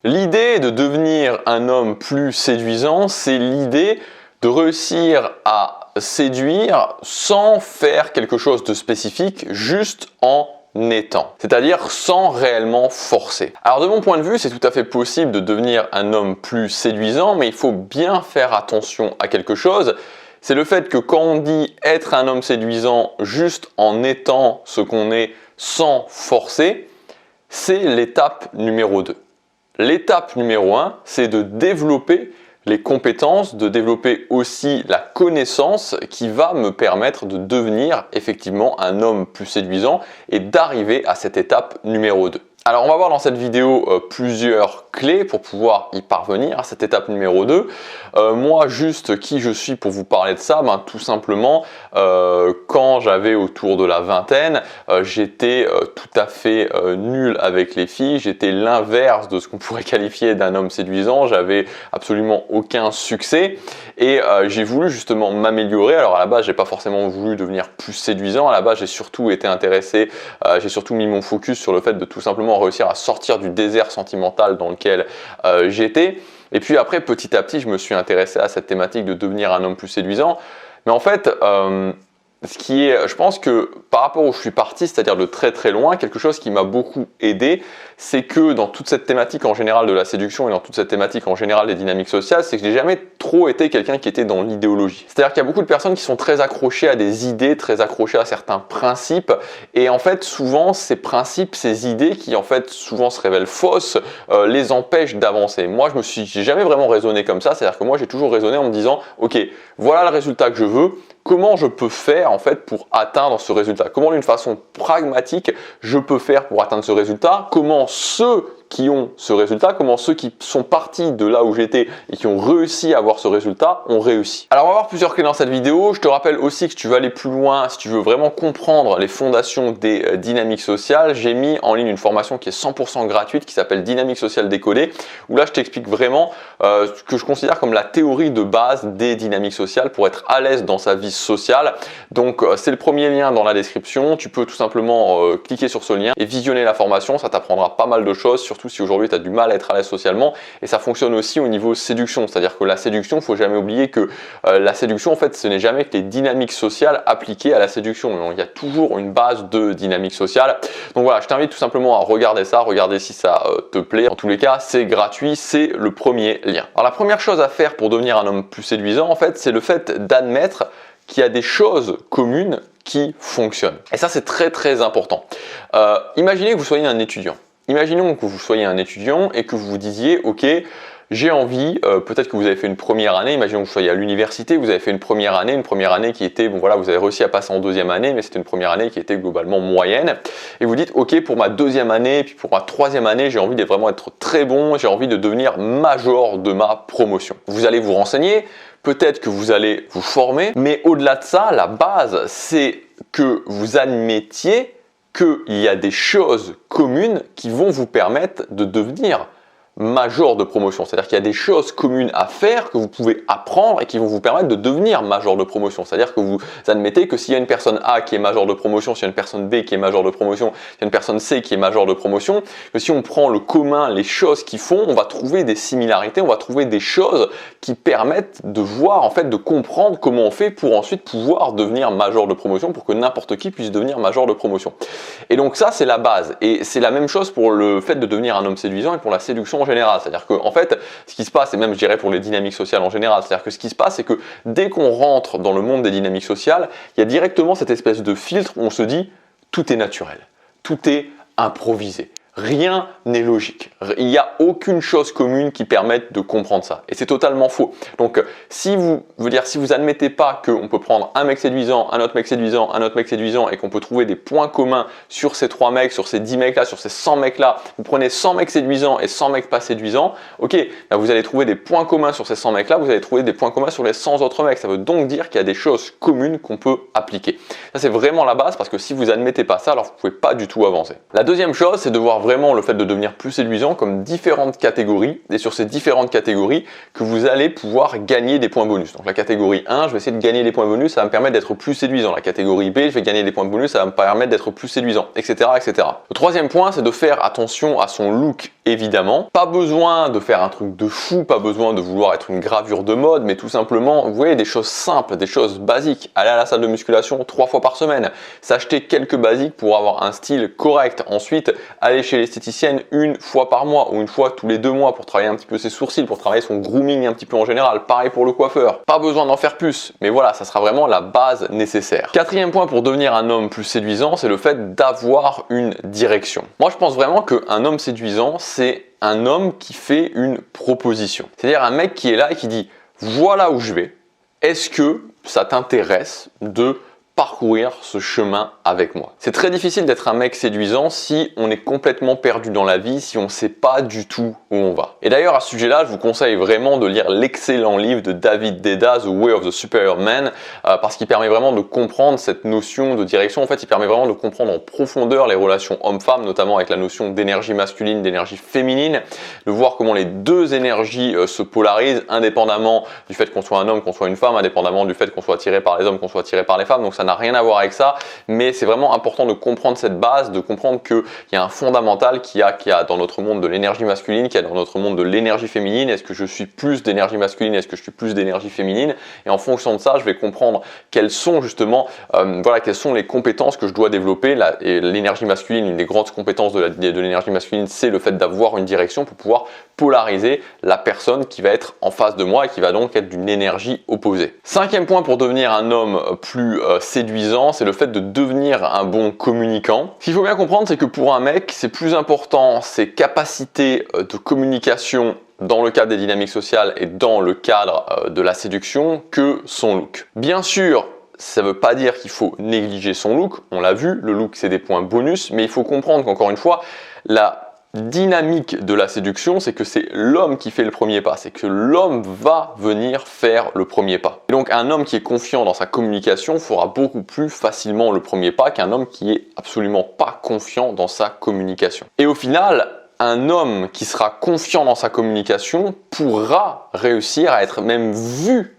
L'idée de devenir un homme plus séduisant, c'est l'idée de réussir à séduire sans faire quelque chose de spécifique, juste en étant, c'est-à-dire sans réellement forcer. Alors de mon point de vue, c'est tout à fait possible de devenir un homme plus séduisant, mais il faut bien faire attention à quelque chose. C'est le fait que quand on dit être un homme séduisant juste en étant ce qu'on est sans forcer, c'est l'étape numéro 2. L'étape numéro 1, c'est de développer les compétences, de développer aussi la connaissance qui va me permettre de devenir effectivement un homme plus séduisant et d'arriver à cette étape numéro 2. Alors on va voir dans cette vidéo plusieurs clés pour pouvoir y parvenir à cette étape numéro 2. Moi juste qui je suis pour vous parler de ça, tout simplement quand j'avais autour de la vingtaine, j'étais tout à fait nul avec les filles, j'étais l'inverse de ce qu'on pourrait qualifier d'un homme séduisant, j'avais absolument aucun succès et j'ai voulu justement m'améliorer. Alors à la base j'ai pas forcément voulu devenir plus séduisant, à la base j'ai surtout été intéressé, j'ai surtout mis mon focus sur le fait de tout simplement réussir à sortir du désert sentimental dans lequel j'étais. Et puis après, petit à petit, je me suis intéressé à cette thématique de devenir un homme plus séduisant. Mais en fait, je pense que par rapport où je suis parti, c'est-à-dire de très très loin, quelque chose qui m'a beaucoup aidé, c'est que dans toute cette thématique en général de la séduction et dans toute cette thématique en général des dynamiques sociales, c'est que j'ai jamais trop été quelqu'un qui était dans l'idéologie. C'est-à-dire qu'il y a beaucoup de personnes qui sont très accrochées à des idées, très accrochées à certains principes, et en fait souvent ces principes, ces idées qui en fait souvent se révèlent fausses, les empêchent d'avancer. Moi j'ai jamais vraiment raisonné comme ça, c'est-à-dire que moi j'ai toujours raisonné en me disant, ok, voilà le résultat que je veux, comment je peux faire en fait pour atteindre ce résultat? Comment d'une façon pragmatique je peux faire pour atteindre ce résultat? Comment ceux qui ont ce résultat, comment ceux qui sont partis de là où j'étais et qui ont réussi à avoir ce résultat ont réussi. Alors on va voir plusieurs clés dans cette vidéo. Je te rappelle aussi que si tu veux aller plus loin, si tu veux vraiment comprendre les fondations des dynamiques sociales, j'ai mis en ligne une formation qui est 100% gratuite qui s'appelle Dynamique sociale décodée, où là je t'explique vraiment ce que je considère comme la théorie de base des dynamiques sociales pour être à l'aise dans sa vie sociale. Donc c'est le premier lien dans la description, tu peux tout simplement cliquer sur ce lien et visionner la formation, ça t'apprendra pas mal de choses, surtout si aujourd'hui tu as du mal à être à l'aise socialement. Et ça fonctionne aussi au niveau séduction, c'est-à-dire que la séduction, il ne faut jamais oublier que la séduction en fait ce n'est jamais que les dynamiques sociales appliquées à la séduction. Donc, il y a toujours une base de dynamique sociale. Donc voilà, je t'invite tout simplement à regarder ça, regarder si ça te plaît. En tous les cas, c'est gratuit, c'est le premier lien. Alors la première chose à faire pour devenir un homme plus séduisant en fait, c'est le fait d'admettre qu'il y a des choses communes qui fonctionnent. Et ça c'est très très important. Imaginez que vous soyez un étudiant. Imaginons que vous soyez un étudiant et que vous vous disiez, ok, j'ai envie, peut-être que vous avez fait une première année, imaginons que vous soyez à l'université, vous avez fait une première année qui était, bon voilà, vous avez réussi à passer en deuxième année, mais c'était une première année qui était globalement moyenne. Et vous dites, ok, pour ma deuxième année, puis pour ma troisième année, j'ai envie de vraiment être très bon, j'ai envie de devenir major de ma promotion. Vous allez vous renseigner, peut-être que vous allez vous former, mais au-delà de ça, la base, c'est que vous admettiez qu'il y a des choses communes qui vont vous permettre de devenir major de promotion. C'est-à-dire qu'il y a des choses communes à faire que vous pouvez apprendre et qui vont vous permettre de devenir major de promotion. C'est-à-dire que vous admettez que s'il y a une personne A qui est major de promotion, s'il y a une personne B qui est major de promotion, s'il y a une personne C qui est major de promotion, que si on prend le commun, les choses qu'ils font, on va trouver des similarités, on va trouver des choses qui permettent de voir, en fait, de comprendre comment on fait pour ensuite pouvoir devenir major de promotion, pour que n'importe qui puisse devenir major de promotion. Et donc ça, c'est la base. Et c'est la même chose pour le fait de devenir un homme séduisant et pour la séduction en général. C'est-à-dire que en fait, ce qui se passe, et même je dirais pour les dynamiques sociales en général, c'est-à-dire que ce qui se passe, c'est que dès qu'on rentre dans le monde des dynamiques sociales, il y a directement cette espèce de filtre où on se dit tout est naturel, tout est improvisé. Rien n'est logique. Il n'y a aucune chose commune qui permette de comprendre ça. Et c'est totalement faux. Donc, si vous admettez pas qu'on peut prendre un mec séduisant, un autre mec séduisant, un autre mec séduisant et qu'on peut trouver des points communs sur ces 3 mecs, sur ces 10 mecs là, sur ces 100 mecs là, vous prenez 100 mecs séduisants et 100 mecs pas séduisants, ok, là, vous allez trouver des points communs sur ces 100 mecs là, vous allez trouver des points communs sur les 100 autres mecs. Ça veut donc dire qu'il y a des choses communes qu'on peut appliquer. Ça, c'est vraiment la base parce que si vous admettez pas ça, alors vous pouvez pas du tout avancer. La deuxième chose, c'est de voir vraiment le fait de devenir plus séduisant comme différentes catégories, et sur ces différentes catégories que vous allez pouvoir gagner des points bonus. Donc la catégorie 1, je vais essayer de gagner des points bonus, ça va me permettre d'être plus séduisant. La catégorie B, je vais gagner des points bonus, ça va me permettre d'être plus séduisant, etc., etc. Le troisième point, c'est de faire attention à son look, évidemment. Pas besoin de faire un truc de fou, pas besoin de vouloir être une gravure de mode, mais tout simplement, vous voyez, des choses simples, des choses basiques. Aller à la salle de musculation 3 fois par semaine, s'acheter quelques basiques pour avoir un style correct. Ensuite, aller chez l'esthéticienne 1 fois par mois ou 1 fois tous les 2 mois pour travailler un petit peu ses sourcils, pour travailler son grooming un petit peu en général. Pareil pour le coiffeur. Pas besoin d'en faire plus, mais voilà, ça sera vraiment la base nécessaire. Quatrième point pour devenir un homme plus séduisant, c'est le fait d'avoir une direction. Moi, je pense vraiment qu'un homme séduisant, c'est un homme qui fait une proposition. C'est-à-dire un mec qui est là et qui dit « Voilà où je vais. Est-ce que ça t'intéresse de parcourir ce chemin avec moi ?» C'est très difficile d'être un mec séduisant si on est complètement perdu dans la vie, si on ne sait pas du tout où on va. Et d'ailleurs, à ce sujet-là, je vous conseille vraiment de lire l'excellent livre de David Deida, The Way of the Superior Man, parce qu'il permet vraiment de comprendre cette notion de direction. En fait, il permet vraiment de comprendre en profondeur les relations homme-femme, notamment avec la notion d'énergie masculine, d'énergie féminine, de voir comment les deux énergies se polarisent, indépendamment du fait qu'on soit un homme, qu'on soit une femme, indépendamment du fait qu'on soit attiré par les hommes, qu'on soit attiré par les femmes. Donc ça n'a rien à voir avec ça, mais c'est vraiment important de comprendre cette base, de comprendre qu'il y a un fondamental qu'il y a dans notre monde de l'énergie masculine, qu'il y a dans notre monde de l'énergie féminine. Est-ce que je suis plus d'énergie masculine, est-ce que je suis plus d'énergie féminine? Et en fonction de ça, je vais comprendre quelles sont justement, quelles sont les compétences que je dois développer. Et l'énergie masculine, une des grandes compétences de l'énergie masculine, c'est le fait d'avoir une direction pour pouvoir polariser la personne qui va être en face de moi et qui va donc être d'une énergie opposée. Cinquième point pour devenir un homme plus séduisant, c'est le fait de devenir un bon communicant. Ce qu'il faut bien comprendre, c'est que pour un mec, c'est plus important ses capacités de communication dans le cadre des dynamiques sociales et dans le cadre de la séduction que son look. Bien sûr, ça ne veut pas dire qu'il faut négliger son look, on l'a vu, le look c'est des points bonus, mais il faut comprendre qu'encore une fois, la dynamique de la séduction, c'est que c'est l'homme qui fait le premier pas, c'est que l'homme va venir faire le premier pas. Et donc un homme qui est confiant dans sa communication fera beaucoup plus facilement le premier pas qu'un homme qui est absolument pas confiant dans sa communication. Et au final, un homme qui sera confiant dans sa communication pourra réussir à être même vu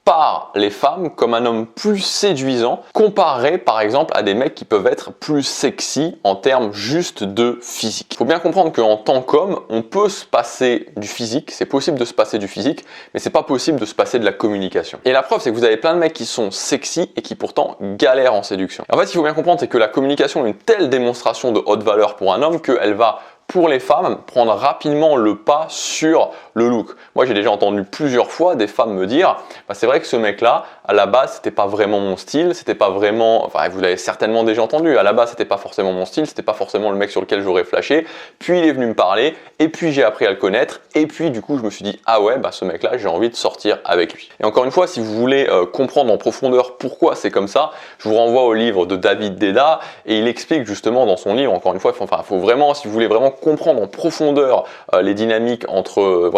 par les femmes comme un homme plus séduisant comparé par exemple à des mecs qui peuvent être plus sexy en termes juste de physique. Il faut bien comprendre qu'en tant qu'homme, on peut se passer du physique, c'est possible de se passer du physique, mais c'est pas possible de se passer de la communication. Et la preuve, c'est que vous avez plein de mecs qui sont sexy et qui pourtant galèrent en séduction. En fait, ce qu'il faut bien comprendre, c'est que la communication est une telle démonstration de haute valeur pour un homme qu'elle va pour les femmes, prendre rapidement le pas sur le look. Moi, j'ai déjà entendu plusieurs fois des femmes me dire c'est vrai que ce mec-là, à la base, c'était pas vraiment mon style, c'était pas vraiment, enfin, vous l'avez certainement déjà entendu, à la base, c'était pas forcément mon style, c'était pas forcément le mec sur lequel j'aurais flashé, puis il est venu me parler, et puis j'ai appris à le connaître, et puis du coup, je me suis dit, ah ouais, ce mec-là, j'ai envie de sortir avec lui. Et encore une fois, si vous voulez comprendre en profondeur pourquoi c'est comme ça, je vous renvoie au livre de David Deida, et il explique justement dans son livre, encore une fois, faut vraiment, si vous voulez vraiment comprendre en profondeur les dynamiques entre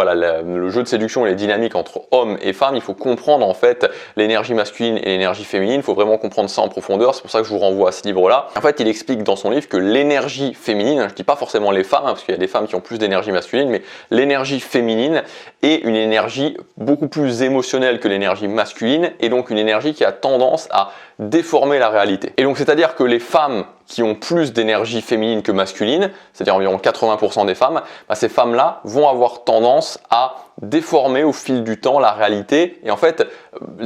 le jeu de séduction et les dynamiques entre hommes et femmes, il faut comprendre en fait l'énergie masculine et l'énergie féminine, il faut vraiment comprendre ça en profondeur, c'est pour ça que je vous renvoie à ce livre-là. En fait, il explique dans son livre que l'énergie féminine, je dis pas forcément les femmes, parce qu'il y a des femmes qui ont plus d'énergie masculine, mais l'énergie féminine est une énergie beaucoup plus émotionnelle que l'énergie masculine, et donc une énergie qui a tendance à déformer la réalité. Et donc c'est-à-dire que les femmes qui ont plus d'énergie féminine que masculine, c'est-à-dire environ 80% des femmes, ces femmes-là vont avoir tendance à déformer au fil du temps la réalité, et en fait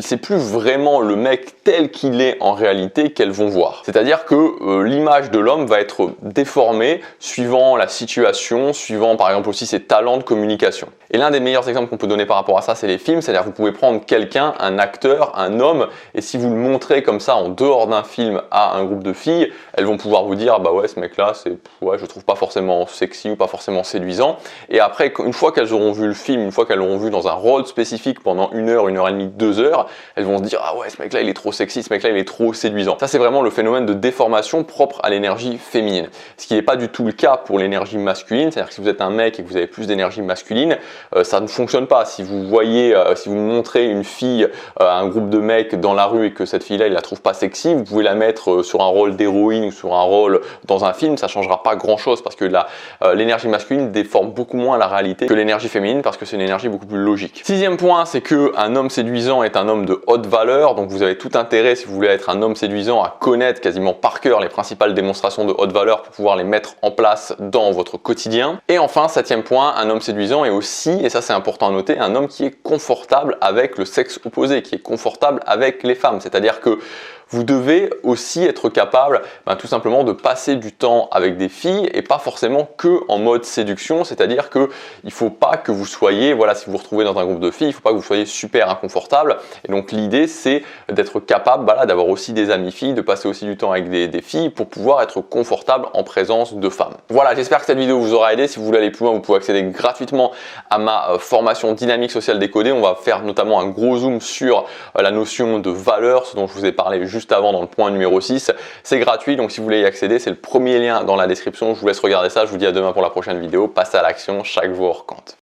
c'est plus vraiment le mec tel qu'il est en réalité qu'elles vont voir. C'est-à-dire que l'image de l'homme va être déformée suivant la situation, suivant par exemple aussi ses talents de communication. Et l'un des meilleurs exemples qu'on peut donner par rapport à ça, c'est les films, c'est-à-dire que vous pouvez prendre quelqu'un, un acteur, un homme, et si vous le montrez comme ça en dehors d'un film à un groupe de filles, elles vont pouvoir vous dire bah ouais, ce mec là je trouve pas forcément sexy ou pas forcément séduisant, et après une fois qu'elles auront vu le film, une fois fois qu'elles l'auront vu dans un rôle spécifique pendant 1 heure, 1 heure et demie, 2 heures, elles vont se dire ah ouais, ce mec-là il est trop sexy, ce mec-là il est trop séduisant. Ça c'est vraiment le phénomène de déformation propre à l'énergie féminine. Ce qui n'est pas du tout le cas pour l'énergie masculine, c'est-à-dire que si vous êtes un mec et que vous avez plus d'énergie masculine, ça ne fonctionne pas. Si vous voyez, si vous montrez une fille à un groupe de mecs dans la rue et que cette fille-là il la trouve pas sexy, vous pouvez la mettre sur un rôle d'héroïne ou sur un rôle dans un film, ça changera pas grand-chose parce que l'énergie masculine déforme beaucoup moins la réalité que l'énergie féminine parce que c'est une énergie beaucoup plus logique. 6e point, c'est qu'un homme séduisant est un homme de haute valeur, donc vous avez tout intérêt, si vous voulez être un homme séduisant, à connaître quasiment par cœur les principales démonstrations de haute valeur pour pouvoir les mettre en place dans votre quotidien. Et enfin, 7e point, un homme séduisant est aussi, et ça c'est important à noter, un homme qui est confortable avec le sexe opposé, qui est confortable avec les femmes, c'est-à-dire que vous devez aussi être capable tout simplement de passer du temps avec des filles et pas forcément que en mode séduction, c'est-à-dire que il faut pas que vous soyez, voilà, si vous vous retrouvez dans un groupe de filles, il faut pas que vous soyez super inconfortable. Et donc l'idée c'est d'être capable d'avoir aussi des amies filles, de passer aussi du temps avec des filles pour pouvoir être confortable en présence de femmes. Voilà, j'espère que cette vidéo vous aura aidé. Si vous voulez aller plus loin, vous pouvez accéder gratuitement à ma formation Dynamique Sociale Décodée. On va faire notamment un gros zoom sur la notion de valeur, ce dont je vous ai parlé juste avant dans le point numéro 6. C'est gratuit, donc si vous voulez y accéder, c'est le premier lien dans la description. Je vous laisse regarder ça. Je vous dis à demain pour la prochaine vidéo. Passez à l'action, chaque jour compte.